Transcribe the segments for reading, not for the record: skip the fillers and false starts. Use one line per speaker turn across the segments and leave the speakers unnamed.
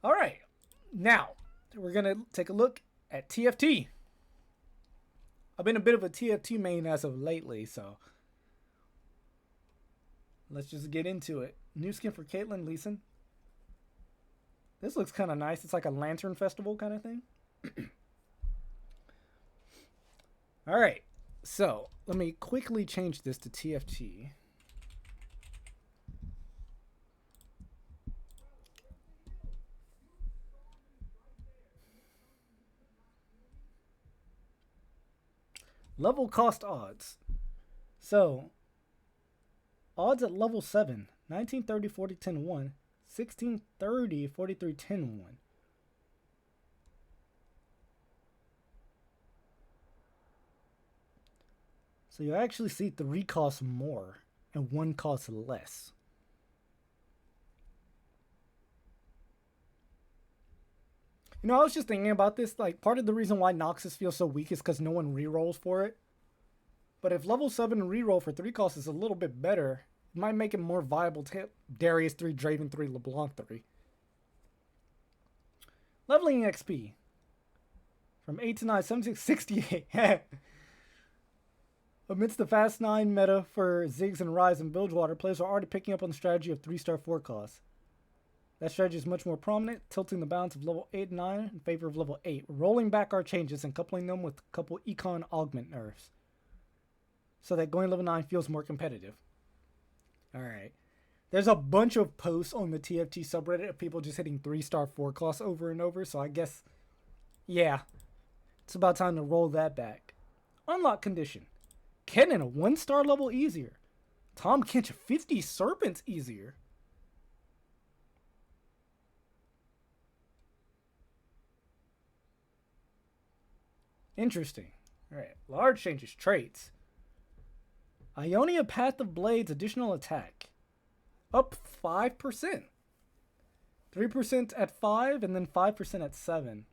All right, now we're gonna take a look at TFT. I've been a bit of a TFT main as of lately, so let's just get into it. New skin for Caitlyn Leeson. This looks kind of nice. It's like a lantern festival kind of thing. All right, so let me quickly change this to TFT. Level cost odds. So, odds at level 7, 1930, 40, 10, 1, 1630, 43, 10, 1. So you actually see 3 costs more and 1 costs less. You know, I was just thinking about this. Like, part of the reason why Noxus feels so weak is because no one rerolls for it. But if level 7 reroll for 3 costs is a little bit better, it might make it more viable to hit Darius 3, Draven 3, LeBlanc 3. Leveling XP. From 8 to 9, 76, 68. Amidst the Fast 9 meta for Ziggs and Rise and Bilgewater, players are already picking up on the strategy of 3-star 4 costs. That strategy is much more prominent, tilting the balance of level 8 and 9 in favor of level 8, rolling back our changes and coupling them with a couple econ augment nerfs, so that going level 9 feels more competitive. Alright. There's a bunch of posts on the TFT subreddit of people just hitting 3-star 4 costs over and over, so I guess, yeah, it's about time to roll that back. Unlock condition. Kennen a 1-star level easier. Tom Kench 50 Serpents easier. Interesting. Alright, large changes. Traits. Ionia Path of Blades additional attack. Up 5%. 3% at 5 and then 5% at 7.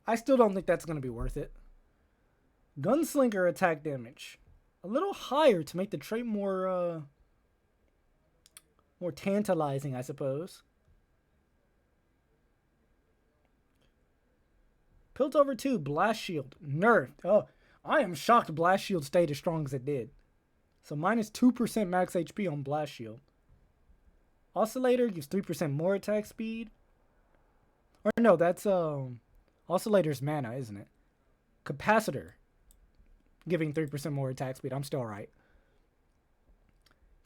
I still don't think that's going to be worth it. Gunslinger attack damage. A little higher to make the trait more tantalizing, I suppose. Piltover 2, Blast Shield. Nerfed. Oh, I am shocked Blast Shield stayed as strong as it did. So minus 2% max HP on Blast Shield. Oscillator gives 3% more attack speed. Or no, that's Oscillator's mana, isn't it? Capacitor. Giving 3% more attack speed. I'm still right.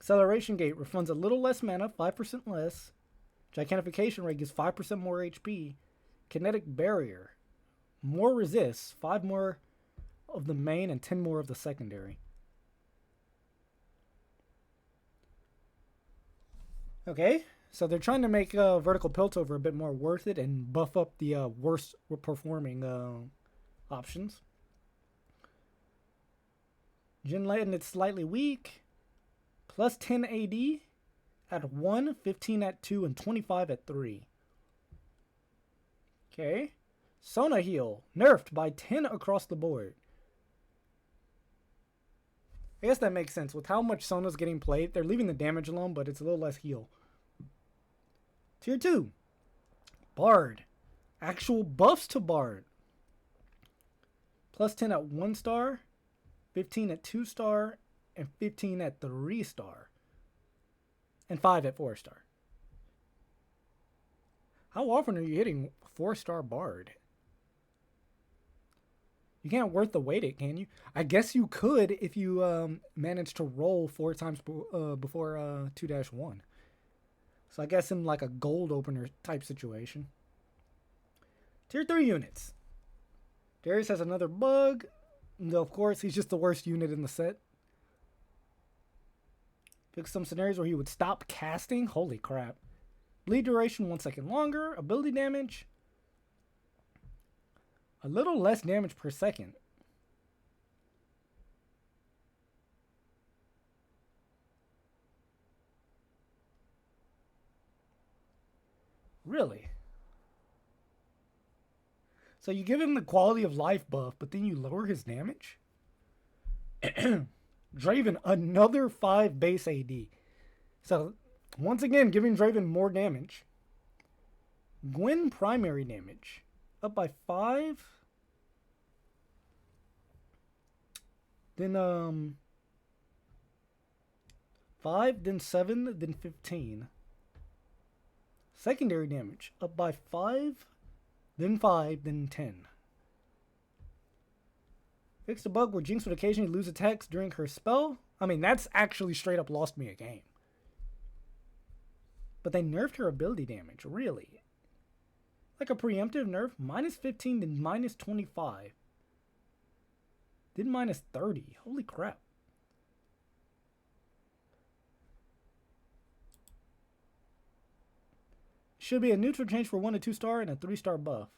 Acceleration Gate refunds a little less mana, 5% less. Gigantfication Rate gives 5% more HP. Kinetic Barrier. More resists, 5 more of the main and 10 more of the secondary. Okay, so they're trying to make Vertical Piltover a bit more worth it and buff up the worst performing options. Jinladen, it's slightly weak. Plus 10 AD at 1, 15 at 2, and 25 at 3. Okay. Sona Heal, nerfed by 10 across the board. I guess that makes sense. With how much Sona's getting played, they're leaving the damage alone, but it's a little less heal. Tier 2. Bard. Actual buffs to Bard. Plus 10 at 1 star, 15 at 2 star, and 15 at 3 star. And 5 at 4 star. How often are you hitting 4-star Bard? You can't worth the wait it, can you? I guess you could if you manage to roll 4 times before 2-1. So I guess in like a gold opener type situation. Tier 3 units. Darius has another bug. Though of course, he's just the worst unit in the set. Pick some scenarios where he would stop casting. Holy crap. Bleed duration 1 second longer. Ability damage. A little less damage per second. Really? So you give him the quality of life buff, but then you lower his damage? Draven, another 5 base AD. So, once again, giving Draven more damage. Gwen primary damage. Up by 5. Then, 5, then 7, then 15. Secondary damage. Up by 5, then 5, then 10. Fixed a bug where Jinx would occasionally lose attacks during her spell. I mean, that's actually straight up lost me a game. But they nerfed her ability damage, really. Like a preemptive nerf, minus 15 then minus 25. Then minus 30. Holy crap. Should be a neutral change for 1 to 2 star and a 3-star buff.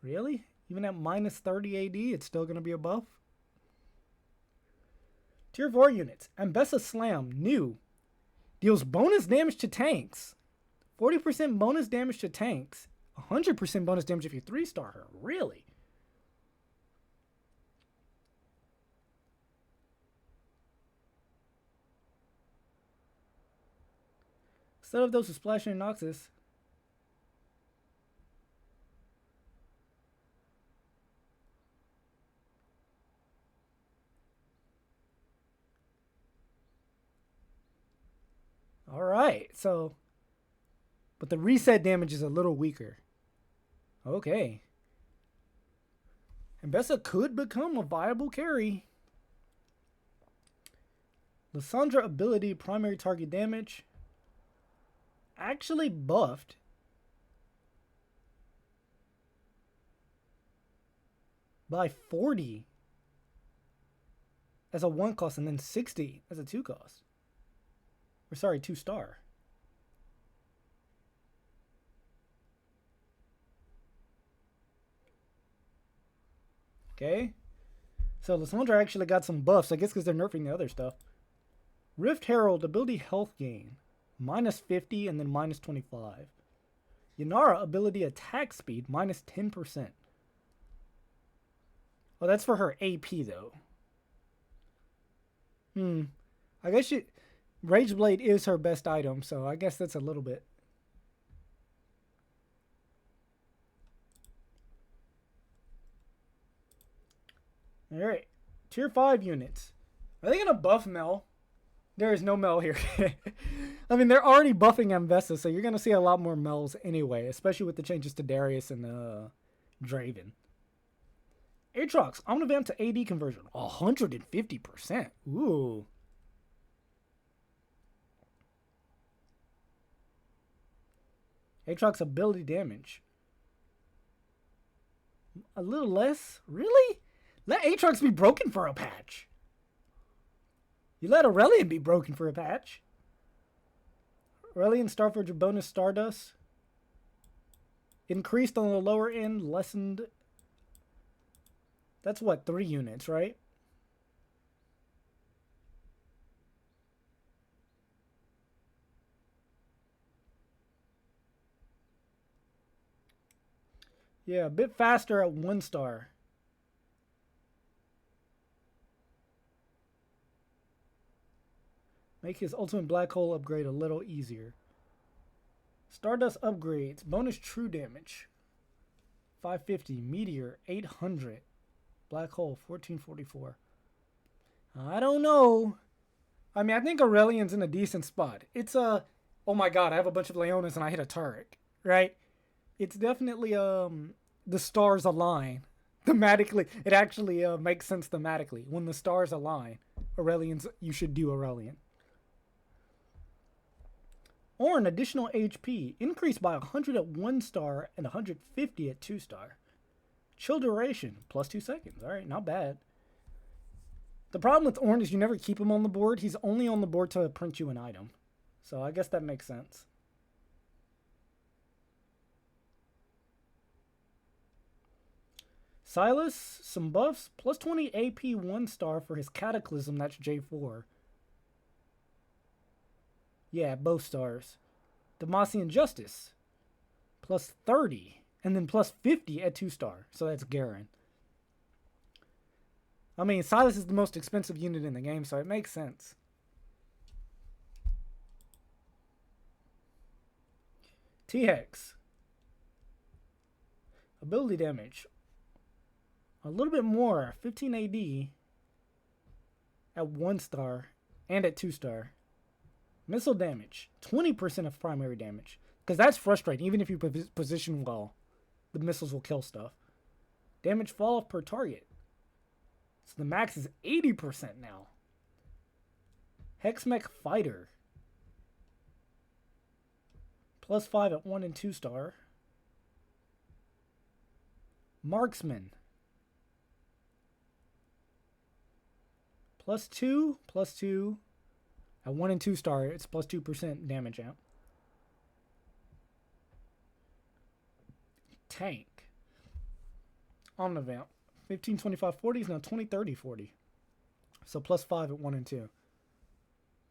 Really? Even at minus 30 AD, it's still going to be a buff? Tier 4 units. Ambessa Slam, new. Deals bonus damage to tanks. 40% bonus damage to tanks. 100% bonus damage if you 3-star her. Really? Instead of those who splash in Noxus. Alright, so. But the reset damage is a little weaker. Okay. Ambessa could become a viable carry. Lissandra ability, primary target damage. Actually buffed. By 40. As a 1 cost and then 60 as a 2 cost. Or sorry, 2-star. Okay. So Lissandra actually got some buffs, I guess because they're nerfing the other stuff. Rift Herald, ability health gain. Minus 50 and then minus 25. Yanara, ability attack speed. Minus 10%. Oh, that's for her AP, though. I guess Rageblade is her best item, so I guess that's a little bit. Alright. Tier 5 units. Are they going to buff Mel? There is no Mel here. I mean, they're already buffing Ambessa, so you're going to see a lot more Mels anyway, especially with the changes to Darius and Draven. Aatrox, Omnivamp to AD conversion. 150%. Ooh. Aatrox ability damage. A little less? Really? Let Aatrox be broken for a patch. You let Aurelion be broken for a patch. Aurelion Starforger bonus Stardust. Increased on the lower end, lessened. That's what, 3 units, right? Yeah, a bit faster at 1 star. Make his ultimate black hole upgrade a little easier. Stardust upgrades. Bonus true damage. 550. Meteor. 800. Black hole. 1444. I don't know. I mean, I think Aurelion's in a decent spot. It's a... Oh my god, I have a bunch of Leonas and I hit a turret. Right? It's definitely, the stars align. Thematically. It actually makes sense thematically. When the stars align, you should do Aurelion. Or an additional HP, increased by 100 at 1 star and 150 at 2 star. Chill duration, plus 2 seconds. Alright, not bad. The problem with Ornn is you never keep him on the board. He's only on the board to print you an item. So I guess that makes sense. Silas, some buffs, plus 20 AP 1 star for his Cataclysm, that's J4. Yeah, both stars. Demacian Justice, plus 30, and then plus 50 at 2 star. So that's Garen. I mean, Silas is the most expensive unit in the game, so it makes sense. T-Hex. Ability damage. A little bit more. 15 AD at 1 star and at 2 star. Missile damage. 20% of primary damage. Because that's frustrating. Even if you position well, the missiles will kill stuff. Damage fall off per target. So the max is 80% now. Hexmech Fighter. +5 at 1 and 2 star. Marksman. +2 at 1 and 2 star. It's +2% damage out. Tank. Omnivamp. 15, 25, 40 is now 20, 30, 40. So +5 at 1 and 2.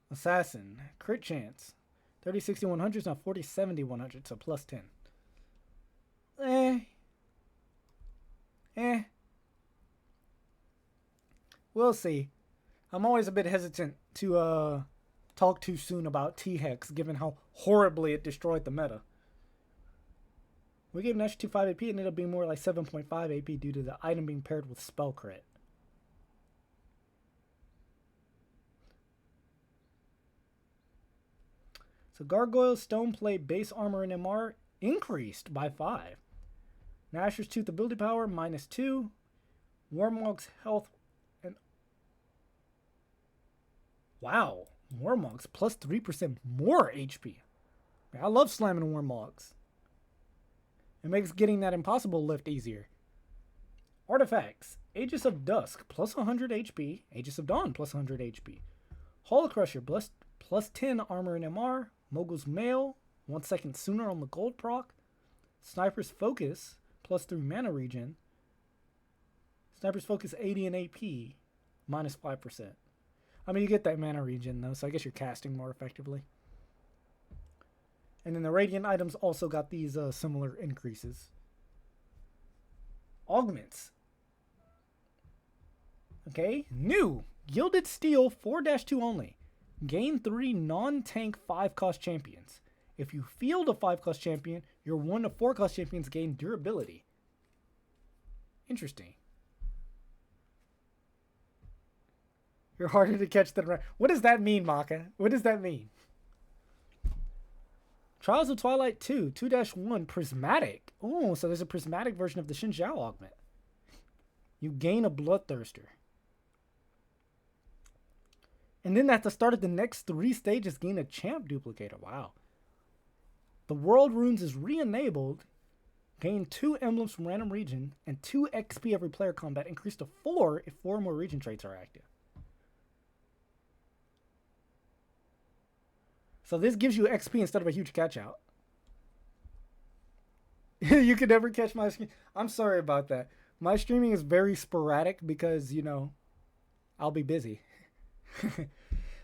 Assassin. Crit chance. 30, 60, 100 is now 40, 70, 100. So +10. We'll see. I'm always a bit hesitant to talk too soon about T-Hex, given how horribly it destroyed the meta. We gave an extra 2.5 AP, it ended up being more like 7.5 AP due to the item being paired with spell crit. So Gargoyle, Stoneplate, base armor, and MR increased by 5. Nashor's Tooth ability power -2. Warmog's health and wow, Warmog's +3% more HP. I love slamming Warmogs. It makes getting that impossible lift easier. Artifacts. Aegis of Dusk, +100 HP. Aegis of Dawn, +100 HP. Hull Crusher, +10 armor and MR. Mogul's Mail, 1 second sooner on the gold proc. Sniper's Focus, +3 mana regen. Sniper's Focus 80 and AP, -5%. I mean, you get that mana regen though, so I guess you're casting more effectively. And then the Radiant items also got these similar increases. Augments. Okay, new. Gilded Steel 4-2 only. Gain 3 non-tank 5-cost champions. If you field a 5-cost champion, your 1 to 4-cost champions gain durability. Interesting. You're harder to catch than... What does that mean, Maka? What does that mean? Trials of Twilight 2, 2-1, Prismatic. Oh, so there's a prismatic version of the Xin Zhao augment. You gain a Bloodthirster. And then at the start of the next 3 stages, gain a Champ Duplicator. Wow. The World Runes is re-enabled. Gain 2 emblems from random region and 2 XP every player combat. Increased to 4 if 4 more region traits are active. So this gives you XP instead of a huge catch out. You could never catch my stream. I'm sorry about that. My streaming is very sporadic because, you know, I'll be busy.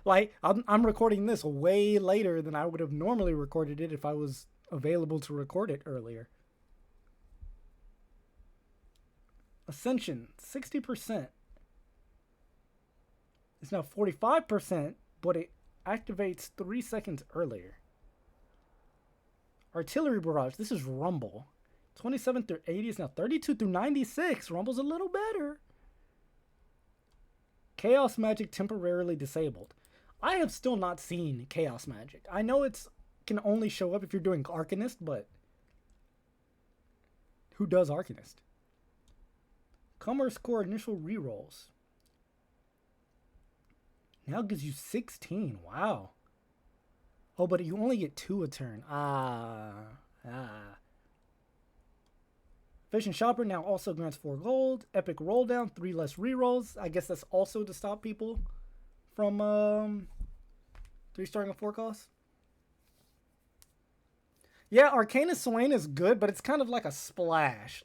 Like, I'm recording this way later than I would have normally recorded it if I was available to record it earlier. Ascension, 60%. It's now 45%, but it activates 3 seconds earlier. Artillery Barrage, this is Rumble. 27 through 80 is now 32 through 96. Rumble's a little better. Chaos Magic temporarily disabled. I have still not seen Chaos Magic. I know it's can only show up if you're doing Arcanist, but who does Arcanist? Commerce Core initial rerolls. Now gives you 16. Wow. Oh, but you only get 2 a turn. Efficient Shopper now also grants 4 gold. Epic Roll Down, 3 less rerolls. I guess that's also to stop people from 3-starring a 4 cost. Yeah, Arcanist Swain is good, but it's kind of like a splash.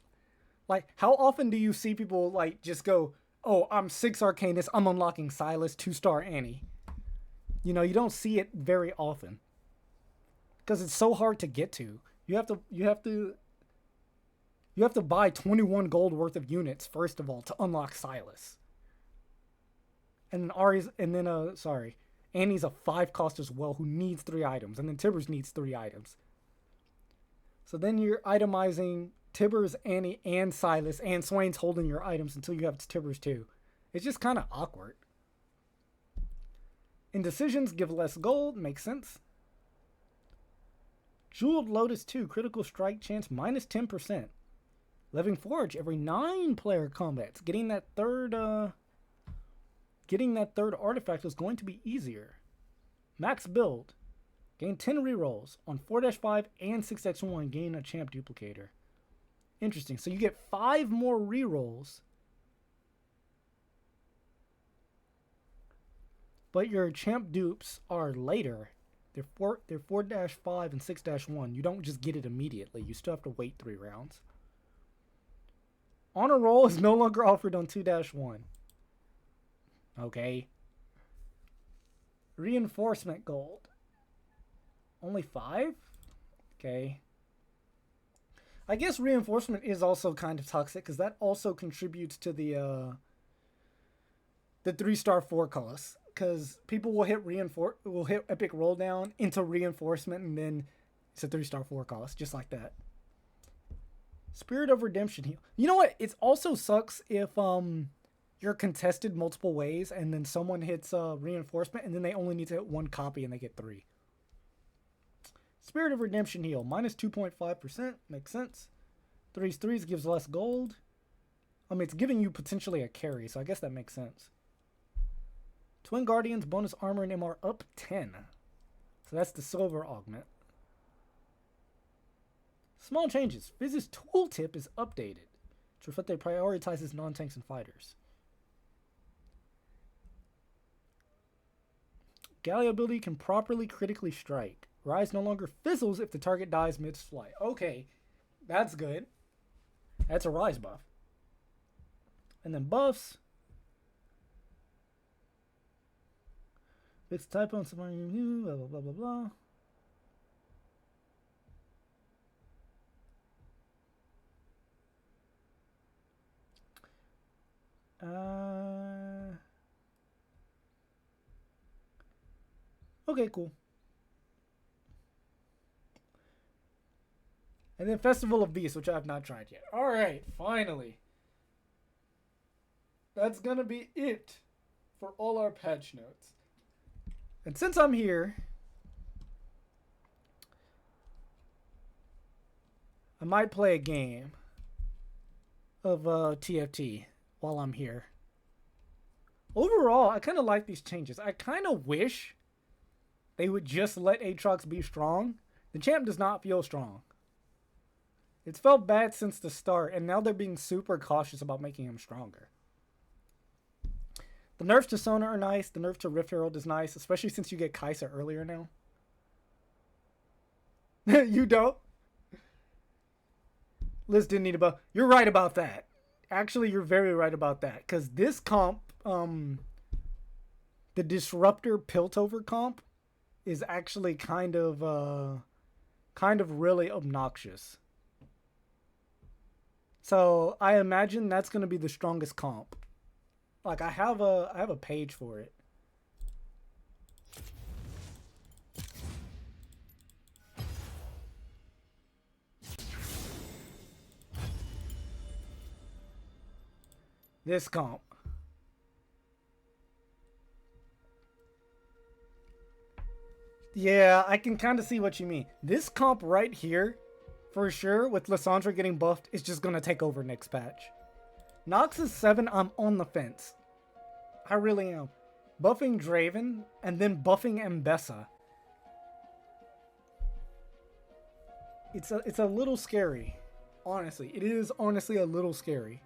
Like, how often do you see people, like, just go, oh, I'm 6 Arcanist, I'm unlocking Silas, 2-star Annie. You know, you don't see it very often. Because it's so hard to get to. You have to buy 21 gold worth of units, first of all, to unlock Silas. And then Ari's, and then Annie's a 5 cost as well, who needs 3 items, and then Tibbers needs 3 items. So then you're itemizing Tibbers, Annie, and Silas, and Swain's holding your items until you have Tibbers too. It's just kind of awkward. Indecisions give less gold, makes sense. Jeweled Lotus 2, critical strike chance minus 10%. Living Forge every 9 player combats. Getting that third artifact is going to be easier. Max build. Gain 10 rerolls on 4-5 and 6x1. Gain a champ duplicator. Interesting. So you get 5 more rerolls. But your champ dupes are later. They're 4-5 and 6-1. You don't just get it immediately. You still have to wait 3 rounds. Honor roll is no longer offered on 2-1. Okay. Reinforcement gold. Only 5? Okay. I guess reinforcement is also kind of toxic because that also contributes to the 3-star 4 cost. Because people will hit epic roll down into reinforcement and then it's a 3-star 4 cost, just like that. Spirit of Redemption heal. You know what? It also sucks if you're contested multiple ways and then someone hits reinforcement and then they only need to hit 1 copy and they get 3. Spirit of Redemption heal. Minus 2.5%. Makes sense. 3s gives less gold. I mean, it's giving you potentially a carry, so I guess that makes sense. Twin Guardians, bonus armor and MR up 10. So that's the silver augment. Small changes. Fizz's tooltip is updated to reflect that it prioritizes non-tanks and fighters. Galley ability can properly critically strike. Rise no longer fizzles if the target dies mid-flight. Okay, that's good. That's a Rise buff. And then buffs. It's type on something, blah, blah, blah, blah, blah. Okay, cool. And then Festival of Beasts, which I have not tried yet. Alright, finally. That's gonna be it for all our patch notes. And since I'm here, I might play a game of TFT while I'm here. Overall, I kind of like these changes. I kind of wish they would just let Aatrox be strong. The champ does not feel strong. It's felt bad since the start, and now they're being super cautious about making him stronger. The nerfs to Sona are nice. The nerf to Rift Herald is nice, especially since you get Kai'Sa earlier now. You don't? Liz didn't need a buff. You're right about that. Actually, you're very right about that. Because this comp, the Disruptor Piltover comp, is actually kind of really obnoxious. So I imagine that's going to be the strongest comp. Like I have a page for it. This comp. Yeah, I can kind of see what you mean. This comp right here, for sure, with Lissandra getting buffed, is just going to take over next patch. Nox is 7, I'm on the fence. I really am. Buffing Draven, and then buffing Mbessa. It's a little scary. Honestly, it is honestly a little scary.